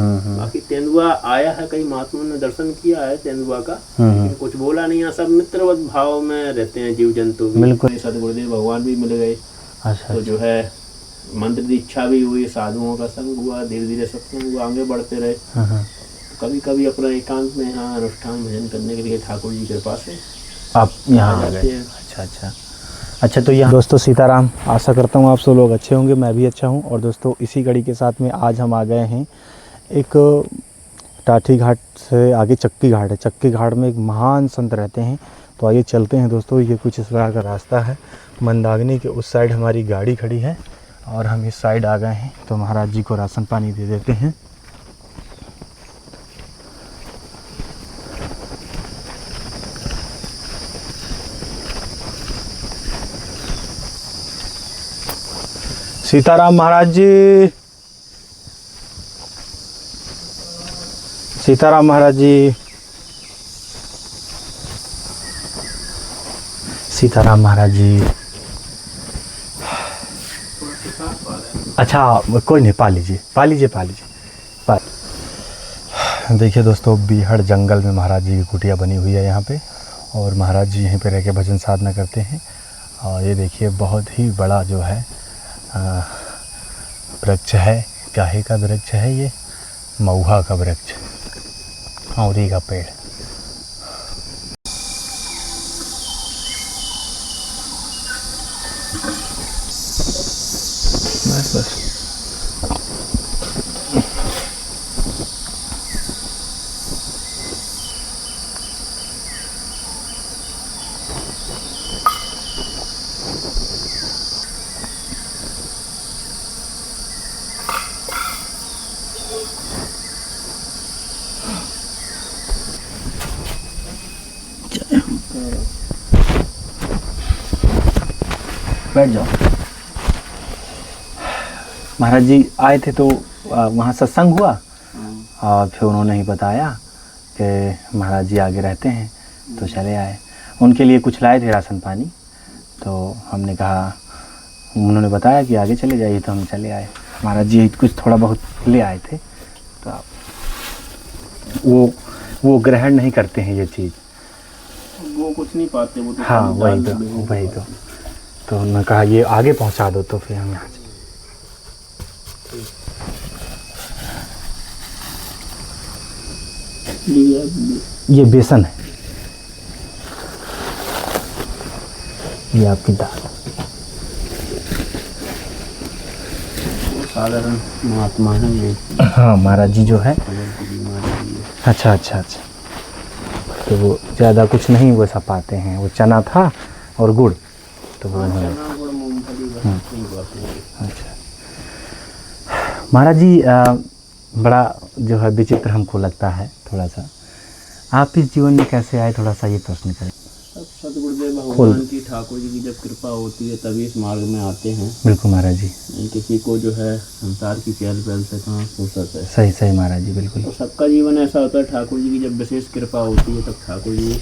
बाकी तेंदुआ आया है, कई महात्माओं ने दर्शन किया है तेंदुआ का, लेकिन कुछ बोला नहीं है। सब मित्रवत भाव में रहते हैं जीव जंतु भी। बिल्कुल। सदगुरुदेव भगवान भी मिल गए। अच्छा, तो जो है मंत्र दीक्षा भी हुई, साधुओं का संग हुआ, धीरे धीरे सत्संग हुआ, आगे बढ़ते रहे। कभी कभी अपना एकांत में यहाँ अनुष्ठान भजन करने के लिए ठाकुर जी की कृपा से आप यहाँ आ गए। अच्छा तो यहाँ दोस्तों सीताराम, आशा करता हूँ आप सब लोग अच्छे होंगे, मैं भी अच्छा हूँ। और दोस्तों इसी कड़ी के साथ में आज हम आ गए हैं एक टाठी घाट से आगे चक्की घाट है। चक्की घाट में एक महान संत रहते हैं, तो आइए चलते हैं दोस्तों। ये कुछ इस प्रकार का रास्ता है, मंदाकिनी के उस साइड हमारी गाड़ी खड़ी है और हम इस साइड आ गए हैं। तो महाराज जी को राशन पानी दे देते हैं। सीताराम महाराज जी, सीताराम महाराज जी, सीताराम महाराज जी। अच्छा कोई नहीं, पा लीजिए पा लीजिए पा लीजिए। देखिए दोस्तों, बीहड़ जंगल में महाराज जी की कुटिया बनी हुई है यहाँ पे, और महाराज जी यहीं पे रह के भजन साधना करते हैं। और ये देखिए बहुत ही बड़ा जो है वृक्ष है। काहे का वृक्ष है ये? महुआ का वृक्ष, औरी का पेड़। बस बस बैठ जाओ। महाराज जी आए थे तो वहाँ सत्संग हुआ, और फिर उन्होंने ही बताया कि महाराज जी आगे रहते हैं, तो चले आए। उनके लिए कुछ लाए थे राशन पानी, तो हमने कहा, उन्होंने बताया कि आगे चले जाइए, तो हम चले आए। महाराज जी कुछ थोड़ा बहुत ले आए थे, तो आप वो ग्रहण नहीं करते हैं ये चीज़, वो कुछ नहीं पाते वो तो। हाँ वही तो उन्होंने कहा ये आगे पहुंचा दो, तो फिर हम यहाँ से। ये बेसन है, ये आपकी दाल। साधारण महात्मा है ये। हाँ महाराज जी जो है। अच्छा, तो वो ज़्यादा कुछ नहीं वैसा पाते हैं, वो चना था और गुड़, तो वो अच्छा। महाराज जी बड़ा जो है विचित्र हमको लगता है थोड़ा सा, आप इस जीवन में कैसे आए, थोड़ा सा ये प्रश्न करें। सतगुरुदेव भगवान की, ठाकुर जी की जब कृपा होती है तभी इस मार्ग में आते हैं। बिल्कुल महाराज जी। किसी को जो है संसार की चहल पहल से कहाँ फुर्सत है। सही महाराज जी, बिल्कुल। तो सबका जीवन ऐसा होता है, ठाकुर जी की जब विशेष कृपा होती है तब ठाकुर जी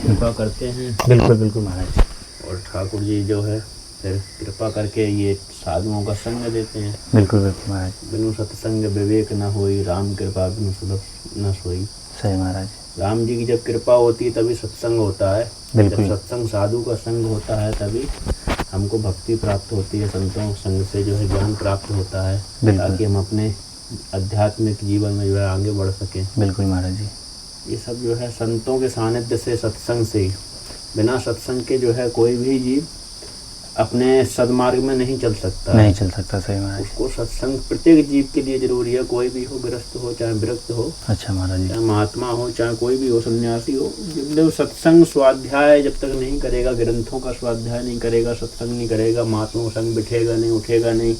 कृपा करते हैं। बिल्कुल महाराज जी। और ठाकुर जी जो है फिर कृपा करके ये साधुओं का संग देते हैं। बिल्कुल महाराज। बिनु सत्संग विवेक न होई, राम कृपा बिनु सुलभ न सोई। सही महाराज। राम जी की जब कृपा होती है तभी सत्संग होता है। बिल्कुल। जब सत्संग साधु का संग होता है तभी हमको भक्ति प्राप्त होती है। संतों संग से जो है ज्ञान प्राप्त होता है, ताकि हम अपने आध्यात्मिक जीवन में जो है आगे बढ़ सकें। बिल्कुल महाराज जी। ये सब जो है संतों के सानिध्य से, सत्संग से, बिना सत्संग के जो है कोई भी जीव अपने सदमार्ग में नहीं चल सकता। सही महाराज। उसको सत्संग प्रत्येक जीव के लिए जरूरी है, कोई भी हो, गृहस्थ हो चाहे विरक्त हो। अच्छा महाराज जी। चाहे महात्मा हो चाहे कोई भी हो, सन्यासी हो, जब सत्संग स्वाध्याय जब तक नहीं करेगा, ग्रंथों का स्वाध्याय नहीं करेगा, सत्संग नहीं करेगा, महात्मा संग बिठेगा नहीं, उठेगा नहीं,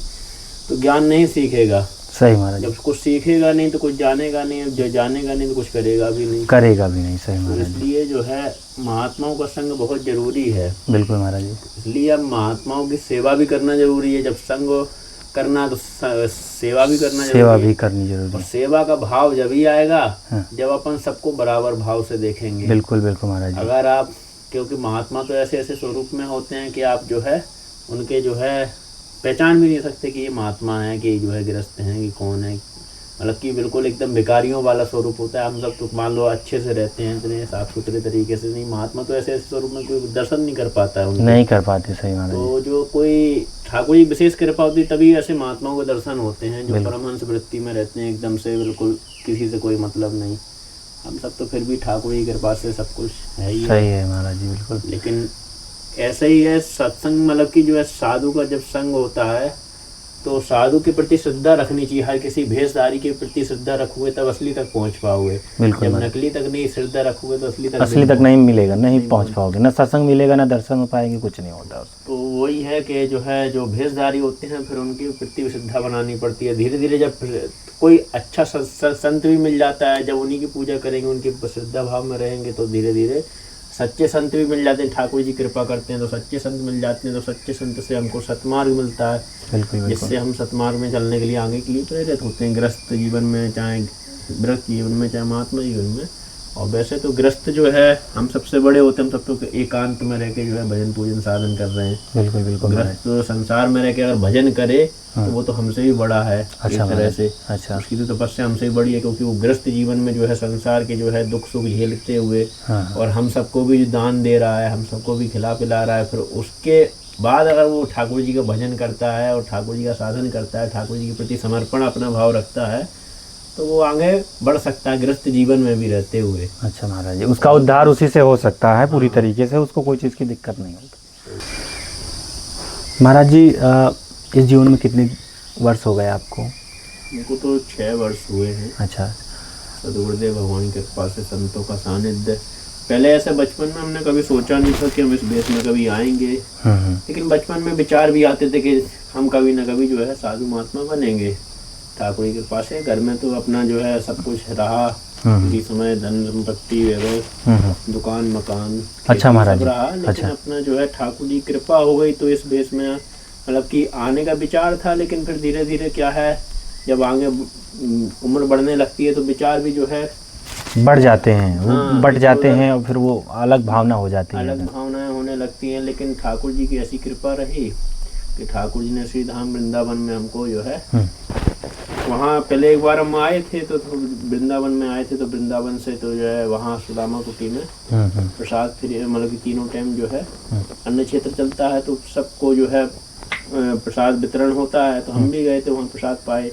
तो ज्ञान नहीं सीखेगा। सही महाराज। जब कुछ सीखेगा नहीं तो कुछ जानेगा नहीं, जो जानेगा नहीं तो कुछ करेगा भी नहीं। सही महाराज। इसलिए जो है महात्माओं का संग बहुत जरूरी है। बिल्कुल महाराज जी। इसलिए अब महात्माओं की सेवा भी करना जरूरी है। जब संग करना तो सेवा भी करनी जरूरी है। और सेवा का भाव जब ही आएगा जब अपन सबको बराबर भाव से देखेंगे। बिल्कुल महाराज जी। अगर आप, क्योंकि महात्मा तो ऐसे स्वरूप में होते हैं कि आप जो है उनके जो है पहचान भी नहीं सकते कि ये महात्मा है कि जो है गृहस्थ हैं कि कौन है। मतलब कि बिल्कुल एकदम भिखारियों वाला स्वरूप होता है। हम सब तो मान लो अच्छे से रहते हैं, इतने साफ सुथरे तरीके से, नहीं महात्मा तो ऐसे ऐसे स्वरूप में कोई दर्शन नहीं कर पाता है उनके। नहीं कर पाते, सही महाराज जी। तो जो कोई ठाकुर जी विशेष कृपा होती है तभी ऐसे महात्माओं के दर्शन होते हैं, जो परमहंस वृत्ति में रहते हैं एकदम से, बिल्कुल किसी से कोई मतलब नहीं। हम सब तो फिर भी ठाकुर जी की कृपा से सब कुछ है ही सही है महाराज जी, बिल्कुल। लेकिन ऐसे ही है सत्संग, मतलब कि जो है साधु का जब संग होता है तो साधु के प्रति श्रद्धा रखनी चाहिए। हर किसी भेषधारी के प्रति श्रद्धा रखोगे तब असली तक पहुंच पाओगे। जब नकली तक नहीं श्रद्धा रखोगे तो असली तक नहीं मिलेगा, नहीं पहुंच पाओगे, ना सत्संग मिलेगा, ना दर्शन हो पाएंगे, कुछ नहीं होता। तो वही है कि जो है जो भेषधारी होते हैं फिर उनके प्रति श्रद्धा बनानी पड़ती है। धीरे धीरे जब कोई अच्छा संत भी मिल जाता है, जब उन्हीं की पूजा करेंगे, उनके श्रद्धा भाव में रहेंगे, तो धीरे धीरे सच्चे संत भी मिल जाते हैं। ठाकुर जी कृपा करते हैं तो सच्चे संत मिल जाते हैं, तो सच्चे संत से हमको सतमार्ग मिलता है, जिससे हम सतमार्ग में चलने के लिए आगे के लिए प्रेरित होते हैं, गृहस्थ जीवन में चाहे व्रत जीवन में चाहे महात्मा जीवन में। और वैसे तो गृहस्थ जो है हम सबसे बड़े होते हैं, हम सब तो एकांत में रह के जो है भजन पूजन साधन कर रहे हैं। बिल्कुल बिल्कुल। गृहस्थ तो संसार में रह के अगर भजन करे तो वो तो हमसे भी बड़ा है एक तरह से। अच्छा। उसकी तो तपस्या हमसे भी बड़ी है, क्योंकि वो गृहस्थ जीवन में जो है संसार के जो है दुख सुख झेलते हुए और हम सबको भी दान दे रहा है, हम सबको भी खिला पिला रहा है। फिर उसके बाद अगर वो ठाकुर जी का भजन करता है और ठाकुर जी का साधन करता है, ठाकुर जी के प्रति समर्पण अपना भाव रखता है, तो वो आगे बढ़ सकता है गृहस्थ जीवन में भी रहते हुए। अच्छा महाराज जी, उसका उद्धार उसी से हो सकता है पूरी तरीके से, उसको कोई चीज़ की दिक्कत नहीं होगी। महाराज जी इस जीवन में कितने वर्ष हो गए आपको? उनको तो 6 वर्ष हुए हैं। अच्छा। सदगुरुदेव भगवान के कृपा से संतों का सानिध्य। पहले ऐसे बचपन में हमने कभी सोचा नहीं था कि हम इस देश में कभी आएंगे, लेकिन बचपन में विचार भी आते थे कि हम कभी न कभी जो है साधु महात्मा बनेंगे ठाकुर जी के कृपा से। घर में तो अपना जो है सब कुछ रहा, इसी समय धन संपत्ति वगैरह, दुकान मकान, अच्छा महाराज रहा, लेकिन अपना जो है ठाकुर जी कृपा हो गई तो इस देश में मतलब कि आने का विचार था। लेकिन फिर धीरे धीरे क्या है, जब आगे उम्र बढ़ने लगती है तो विचार भी जो है बढ़ जाते हैं, वो बढ़ जाते हैं और फिर वो अलग भावना हो जाती है, अलग भावनाएं होने लगती हैं। लेकिन ठाकुर जी की ऐसी कृपा रही कि ठाकुर जी ने श्री धाम वृंदावन में हमको जो है वहाँ पहले एक बार हम आए थे तो वृंदावन में आए थे, तो वृंदावन से तो जो है वहाँ सुदामा कुटी में प्रसाद फिर मतलब कि तीनों टाइम जो है अन्न क्षेत्र चलता है, तो सबको जो है प्रसाद वितरण होता है। तो हम भी गए थे वहाँ, प्रसाद पाए,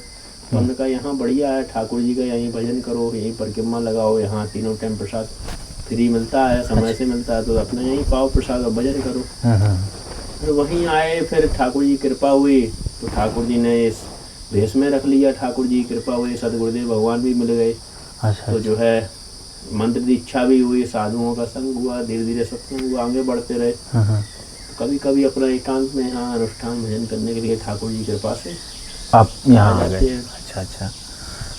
तो हमने कहा यहाँ बढ़िया है ठाकुर जी का, यहीं भजन करो, यहीं परिक्रमा लगाओ, यहाँ तीनों टाइम प्रसाद फ्री मिलता है, समय से मिलता है, तो अपना यहीं पाओ प्रसाद और भजन करो। फिर वहीं आए, फिर ठाकुर जी कृपा हुई तो ठाकुर जी ने इस भेष में रख लिया। ठाकुर जी कृपा हुई, सदगुरुदेव भगवान भी मिल गए। तो जो है मंत्र दीक्षा भी हुई, साधुओं का संग हुआ, धीरे धीरे सत्संग हुआ, आगे बढ़ते रहे। कभी कभी अपना एकांत में यहाँ अनुष्ठान भजन करने के लिए ठाकुर जी की कृपा से आप यहाँ आ गए। अच्छा अच्छा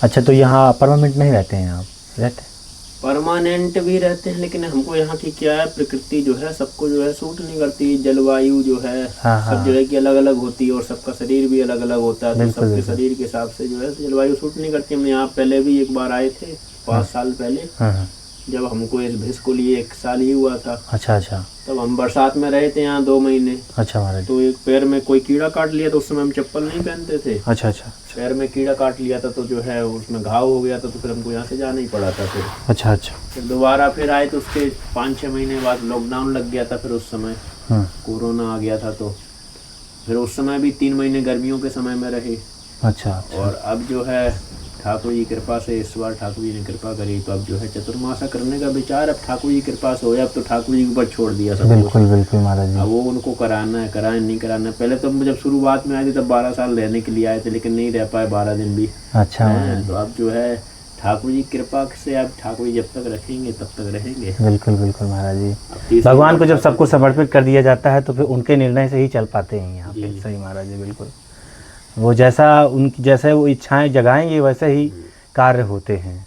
अच्छा। तो यहाँ परमानेंट नहीं रहते हैं आप? रहते परमानेंट भी रहते हैं, लेकिन हमको यहाँ की क्या है, प्रकृति जो है सबको जो है सूट नहीं करती, जलवायु जो है सब जगह की अलग अलग होती है और सबका शरीर भी अलग अलग होता है, तो सबके शरीर के हिसाब से जो है जलवायु सूट नहीं करती। हम यहाँ पहले भी एक बार आए थे 5 साल पहले, जब हमको इस भेष को लिए 1 साल ही हुआ था। अच्छा अच्छा। तब हम बरसात में रहे थे यहाँ 2 महीने। अच्छा महाराज। तो एक पैर में कोई कीड़ा काट लिया, तो उस समय हम चप्पल नहीं पहनते थे। अच्छा अच्छा। पैर में कीड़ा काट लिया था तो जो है उसमें घाव हो गया था, तो फिर हमको यहाँ से जाना ही पड़ा था। फिर अच्छा अच्छा। फिर दोबारा फिर आए तो उसके 5-6 महीने बाद लॉकडाउन लग गया था। फिर उस समय कोरोना आ गया था, तो फिर उस समय भी 3 महीने गर्मियों के समय में रहे। अच्छा। और अब जो है ठाकुर जी कृपा से इस बार ठाकुर जी ने कृपा करी, तो अब जो है चतुर्मासा करने का विचार अब ठाकुर जी कृपा से हो, अब तो ठाकुर जी के ऊपर छोड़ दिया सब। बिल्कुल बिल्कुल महाराज जी। अब वो उनको कराना है, कराए नहीं कराना है। पहले तो हम जब शुरुआत में आए थे तब 12 साल रहने के लिए आए थे, लेकिन नहीं रह पाए 12 दिन भी। अच्छा। तो अब जो है ठाकुर जी कृपा से अब ठाकुर जी जब तक रखेंगे तब तक रहेंगे। बिल्कुल बिल्कुल महाराज जी। भगवान को जब सबको समर्पित कर दिया जाता है तो फिर उनके निर्णय से ही चल पाते हैं यहाँ पे। सही महाराज जी, बिल्कुल। वो जैसा उनकी जैसे वो इच्छाएं जगाएंगे वैसे ही कार्य होते हैं।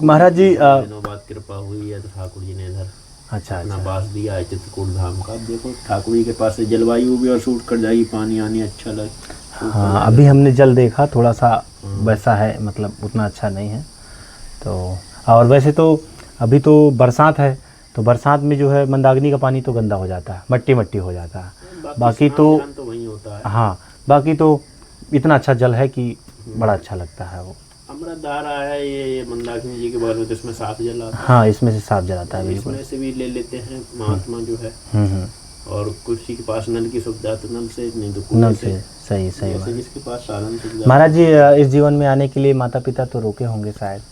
महाराज जी दिनों बाद कृपा हुई है तो ठाकुर जी ने इधर अच्छा अपना वास दिया है चित्रकूट धाम का। देखो ठाकुर जी के पास से जलवायु भी और सूट कर जाएगी, पानी आनी अच्छा लगे। हाँ, अभी हमने जल देखा, थोड़ा सा वैसा है, मतलब उतना अच्छा नहीं है। तो और वैसे तो अभी तो बरसात है, तो बरसात में जो है मंदाकिनी का पानी तो गंदा हो जाता है, मट्टी मट्टी हो जाता है। बाकी तो वही होता है। हाँ, बाकी तो इतना अच्छा जल है कि बड़ा अच्छा लगता है वो। अमृतधारा है ये मंदाकिनी जी के बगल में, जिसमें सांप जलाता है। हाँ, इसमें से सांप जलाता है बिल्कुल। इसमें से भी ले लेते हैं महात्मा जो है। और किसी के पास नल की सुविधा तो नल से, नहीं तो कुएं नल से। से, सही सही जैसे बात। जिसके पास साधन सुविधा। महाराज जी, इस जीवन में आने के लिए माता पिता तो रोके होंगे शायद?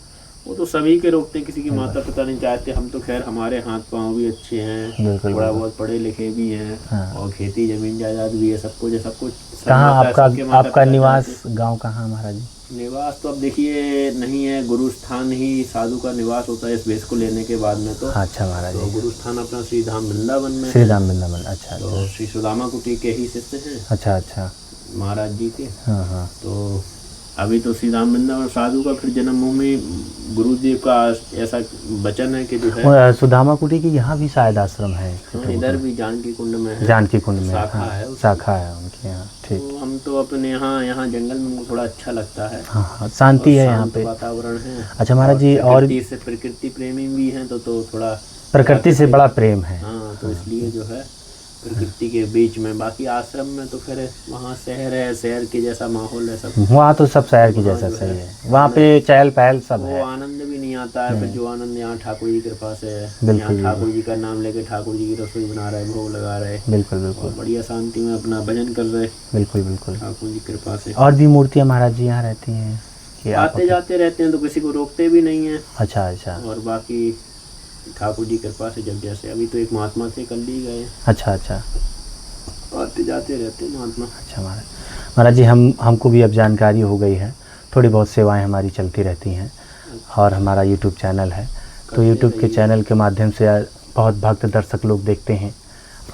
वो तो सभी के रोकते हैं, किसी की माता पिता नहीं चाहते। हम तो खैर हमारे हाथ पांव भी अच्छे हैं, बिल्कुल थोड़ा बहुत पढ़े लिखे भी हैं। हाँ। और खेती जमीन जायदाद भी है, सब कुछ। कहाँ आपका निवास गांव कहाँ महाराज जी? निवास तो अब देखिए नहीं है, गुरु स्थान ही साधु का निवास होता है इस वेश को लेने के बाद में। तो अच्छा महाराज तो जी, गुरु स्थान अपना श्री धाम वृंदावन में। श्री धाम वृंदावन, अच्छा। तो श्री सुदामा कुटी के ही शिष्य हैं। अच्छा अच्छा। महाराज जी के। हाँ। तो अभी तो श्री राम वृंदावन साधु का फिर जन्मभूमि गुरुदेव का ऐसा वचन है कि जो है सुदामा कुटी की यहाँ भी शायद आश्रम है। इधर भी जानकी कुंड में है। जानकी कुंड में शाखा हाँ, है, शाखा है उनके यहाँ। ठीक। तो हम तो अपने यहाँ जंगल में हमको थोड़ा अच्छा लगता है। हाँ, शांति है यहाँ पे, वातावरण है। अच्छा महाराज जी, और प्रकृति प्रेमी भी हैं तो थोड़ा प्रकृति से बड़ा प्रेम है। हाँ, तो इसलिए जो है प्रकृति के बीच में। बाकी आश्रम में तो फिर वहाँ शहर है, शहर के जैसा माहौल है सब। वहाँ तो सब शहर की जैसा सही है, वहाँ पे चहल पहल सब वो है। आनंद भी नहीं आता है। फिर जो आनंद यहाँ ठाकुर जी की कृपा से है, बिल्कुल, यहाँ ठाकुर जी का नाम लेके ठाकुर जी की रसोई बना रहे, भोग लगा रहे, बिल्कुल और बिल्कुल बढ़िया शांति में अपना भजन कर रहे, बिल्कुल बिल्कुल ठाकुर जी की कृपा से। और भी मूर्तियाँ महाराज जी यहाँ रहती हैं कि आते जाते रहते हैं, तो किसी को रोकते भी नहीं है। अच्छा अच्छा। और बाकी ठाकुर जी की कृपा से जब जैसे अभी तो एक महात्मा थे, कल ही गए। अच्छा अच्छा। आते जाते रहते हैं महात्मा। अच्छा महाराज जी, हमको भी अब जानकारी हो गई है, थोड़ी बहुत सेवाएं हमारी चलती रहती हैं। और हमारा यूट्यूब चैनल है, तो यूट्यूब के चैनल के माध्यम से बहुत भक्त दर्शक लोग देखते हैं।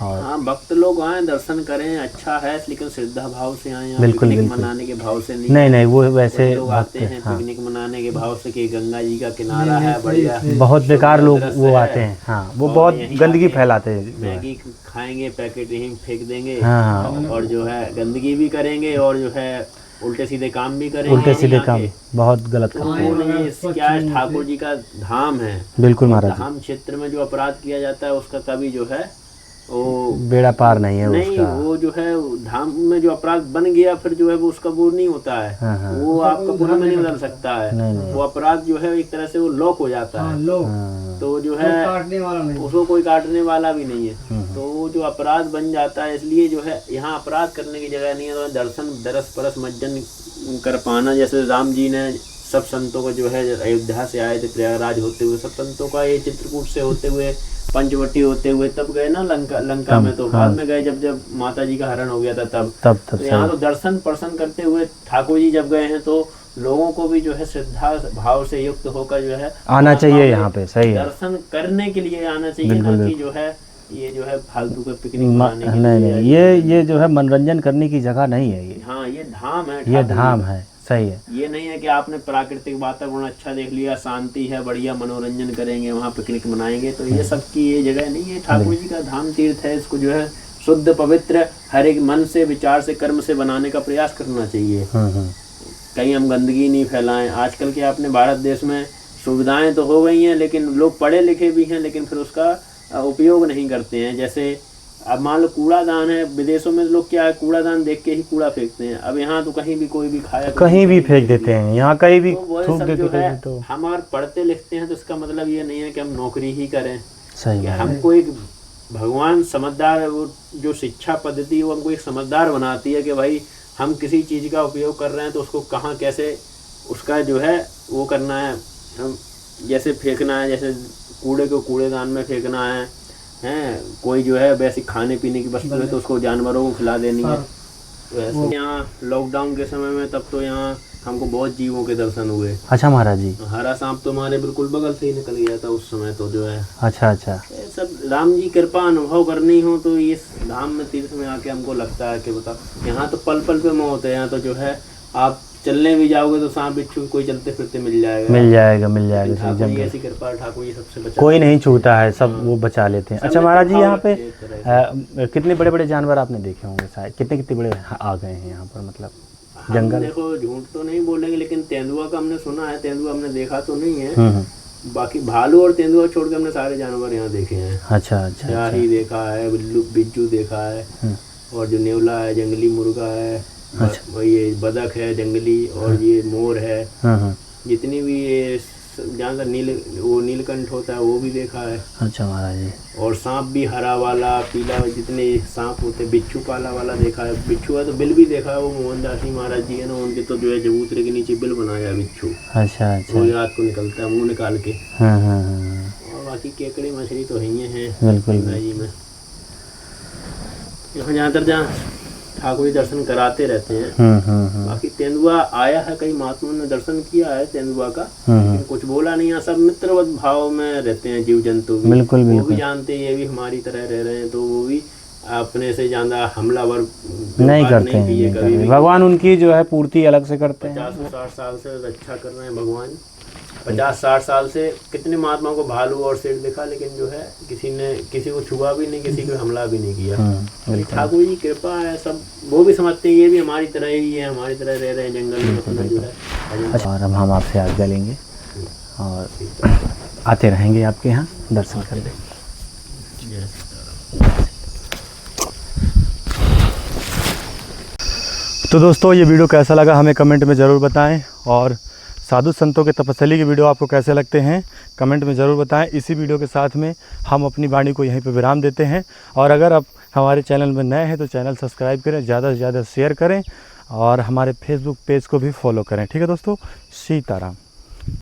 और हाँ, भक्त लोग आए दर्शन करें, अच्छा है, लेकिन श्रद्धा भाव से आए। बिल्कुल पिकनिक बिल्कुल मनाने के भाव से नहीं, वो वैसे लोग आते हैं हाँ, पिकनिक मनाने के भाव से कि गंगा जी का किनारा है, बढ़िया। बहुत बेकार लोग वो आते हैं। हाँ, वो बहुत गंदगी फैलाते हैं। मैगी खाएंगे, पैकेट यहीं फेंक देंगे। हाँ, और जो है गंदगी भी करेंगे, और जो है उल्टे सीधे काम भी करेंगे। उल्टे सीधे काम बहुत गलत करते हैं। क्या है, ठाकुर जी का धाम है। बिल्कुल महाराज, धाम क्षेत्र में जो अपराध किया जाता है उसका कभी जो है वो बेड़ा पार नहीं है नहीं, उसका। वो जो है धाम में जो अपराध बन गया फिर जो है वो उसका वो नहीं होता है। हाँ। वो आपका पुनः नहीं बदल सकता है। नहीं। वो अपराध जो है एक तरह से वो लॉक हो जाता है। हाँ। तो जो है उसको कोई काटने वाला भी नहीं है। तो वो जो अपराध बन जाता है, इसलिए जो है यहाँ अपराध करने की जगह नहीं है। तो दर्शन दरस परस मज्जन कर पाना, जैसे राम जी ने सब संतों का जो है अयोध्या से आए थे प्रयागराज होते हुए, सब संतों का ये चित्रकूट से होते हुए, पंचवटी होते हुए तब गए ना लंका में। तो बाद में गए जब माता जी का हरण हो गया था तब तो यहाँ तो दर्शन प्रसन्न करते हुए ठाकुर जी जब गए हैं, तो लोगों को भी जो है श्रद्धा भाव से युक्त होकर जो है आना चाहिए यहाँ पे। सही है, दर्शन करने के लिए आना चाहिए, ना कि जो है ये जो है फालतू का पिकनिक मनाने के नहीं, ये जो है मनोरंजन करने की जगह नहीं है ये। हाँ, ये धाम है, ये धाम है। सही है, ये नहीं है कि आपने प्राकृतिक वातावरण अच्छा देख लिया, शांति है, बढ़िया मनोरंजन करेंगे, वहाँ पिकनिक मनाएंगे। तो ये सब की ये जगह नहीं है। ठाकुर जी का धाम तीर्थ है, इसको जो है शुद्ध पवित्र हर एक मन से, विचार से, कर्म से बनाने का प्रयास करना चाहिए। कहीं हम गंदगी नहीं फैलाएं। आजकल के अपने भारत देश में सुविधाएं तो हो गई हैं, लेकिन लोग पढ़े लिखे भी हैं, लेकिन फिर उसका उपयोग नहीं करते हैं। जैसे अब मान लो कूड़ादान है, विदेशों में लोग क्या है, कूड़ादान देख के ही कूड़ा फेंकते हैं। अब यहाँ तो कहीं भी कोई भी खाया कहीं भी फेंक देते हैं, यहाँ कहीं भी थूक देते हैं। तो हम अगर पढ़ते लिखते हैं तो इसका मतलब ये नहीं है कि हम नौकरी ही करें। सही है, हमको एक भगवान समझदार, वो जो शिक्षा पद्धति वो हमको एक समझदार बनाती है कि भाई हम किसी चीज़ का उपयोग कर रहे हैं तो उसको कहाँ कैसे उसका जो है वो करना है, हम जैसे फेंकना है, जैसे कूड़े को कूड़ेदान में फेंकना है। कोई जो है वैसे खाने पीने की वस्तु है तो उसको जानवरों को खिला देनी है। वैसे यहाँ लॉकडाउन के समय में तब तो यहाँ हमको बहुत जीवों के दर्शन हुए। अच्छा महाराज जी, हरा सांप तो हमारे बिल्कुल बगल से ही निकल गया था उस समय तो जो है। अच्छा सब राम जी कृपा अनुभव करनी हो तो इस धाम में तीर्थ में आके हमको लगता है कि बताओ, यहाँ तो पल पल पे मौत है। यहाँ तो जो है आप चलने भी जाओगे तो सांप बिच्छू कोई चलते फिरते मिल जाएगा। ठाकुर जी ऐसी कृपा, ठाकुर जी सबसे बचा, कोई नहीं छूता है, सब वो बचा लेते हैं। अच्छा महाराज जी, यहाँ पे कितने बड़े बड़े जानवर आपने देखे होंगे शायद, कितने बड़े आ गए हैं यहाँ पर, मतलब जंगल? देखो झूठ तो नहीं बोलेंगे, लेकिन तेंदुआ का हमने सुना है, तेंदुआ हमने देखा तो नहीं है। बाकी भालू और तेंदुआ छोड़ के हमने सारे जानवर यहाँ देखे हैं। अच्छा, ही देखा है, बिज्जू देखा है, और जो नेवला है, जंगली मुर्गा है, ये बदक है जंगली, और ये मोर है, हाँ। जितनी भी ये जहाँ का नीलकंठ होता है वो भी देखा है। अच्छा महाराज जी। और सांप भी हरा वाला पीला, जितने सांप होते, बिच्छू पाला वाला देखा है। बिच्छू है तो बिल भी देखा है, वो मोहनदास जी महाराज जी है ना, उनके तो जो है चबूतरे के नीचे बिल बनाया है बिच्छू। अच्छा अच्छा। वो रात को निकलता है मुँह निकाल के। हाँ। और बाकी केकड़ी मछली तो है बिल्कुल जी में। यहाँ जहाँ ठाकुर जी दर्शन कराते रहते हैं। बाकी तेंदुआ आया है, कई महात्माओं ने दर्शन किया है तेंदुआ का, लेकिन कुछ बोला नहीं है। सब मित्रवत भाव में रहते हैं जीव जंतु भी। बिल्कुल वो भी जानते हैं ये भी हमारी तरह रह रहे हैं, तो वो भी अपने से ज्यादा हमलावर नहीं करते हैं, कभी भी। भगवान उनकी जो है पूर्ति अलग से करते हैं। 50-60 साल से रक्षा कर रहे हैं भगवान। 50-60 साल से कितने महात्मा को भालू और शेर देखा, लेकिन जो है किसी को छुआ भी नहीं, किसी को हमला भी नहीं किया। ठाकुर जी कृपा है, सब वो भी समझते हैं ये भी हमारी तरह ही है, हमारी तरह रह रहे हैं जंगल में अपना जो है। अच्छा, और हम आपसे आज्ञा लेंगे और आते रहेंगे आपके यहाँ दर्शन करने। तो दोस्तों ये वीडियो कैसा लगा हमें कमेंट में ज़रूर बताएं, और साधु संतों के तपस्या के वीडियो आपको कैसे लगते हैं कमेंट में ज़रूर बताएं। इसी वीडियो के साथ में हम अपनी वाणी को यहीं पर विराम देते हैं, और अगर आप हमारे चैनल में नए हैं तो चैनल सब्सक्राइब करें, ज़्यादा से ज़्यादा शेयर करें, और हमारे फेसबुक पेज को भी फॉलो करें। ठीक है दोस्तों, सीताराम।